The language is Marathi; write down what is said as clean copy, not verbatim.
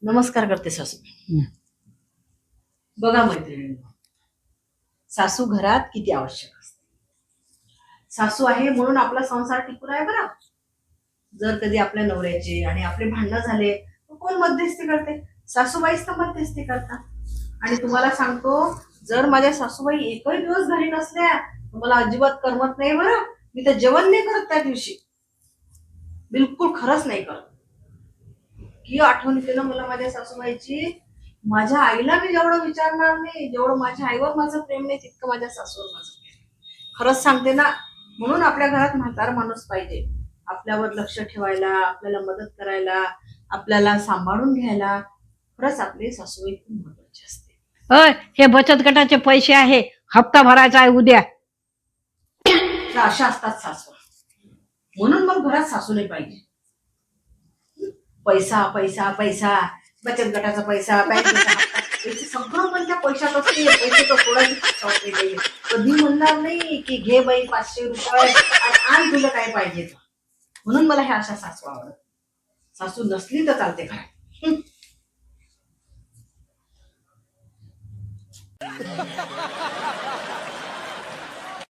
नमस्कार करते सासू. बघा मैत्रिणी, सासू घरात किती आवश्यक असते. सासू आहे म्हणून आपला संसार टिकून आहे बरं. जर कधी आपल्या नवऱ्याचे आणि आपले भांडणं झाले तर कोण मध्यस्थी करते? सासूबाईच तर मध्यस्थी करतात. आणि तुम्हाला सांगतो, जर माझ्या सासूबाई एकही दिवस घरी नसल्या तर मला अजिबात करमत नाही बरं. मी तर जेवण नाही करत त्या दिवशी, बिलकुल खरंच नाही करत. की आठवण येते ना मला माझ्या सासूबाईची. माझ्या आईला मी जेवढं विचारणार नाही, जेवढं माझ्या आईवर माझं प्रेम नाही तितकं माझ्या सासूवर माझं प्रेम. खरंच सांगते ना. म्हणून आपल्या घरात म्हातारा माणूस पाहिजे, आपल्यावर लक्ष ठेवायला, आपल्याला मदत करायला, आपल्याला सांभाळून घ्यायला. खरंच आपली सासूबाई खूप महत्वाची असते. हे बचत गटाचे पैसे आहे, हप्ता भरायचा आहे उद्या. त्या अशा असतात सासू. म्हणून मग घरात सासू नाही पाहिजे. पैसा पैसा पैसा, बचत गटाचा पैसा, बँकेचा हप्ता, पैसे सगळं पण त्या पैशात असते. पैसे तर सोडायचे. कधी म्हणणार नाही की घे बाई 500 रुपये आणि तुला काय पाहिजे. म्हणून मला ह्या अशा सासू आवडत. सासू नसली तर चालते घरात.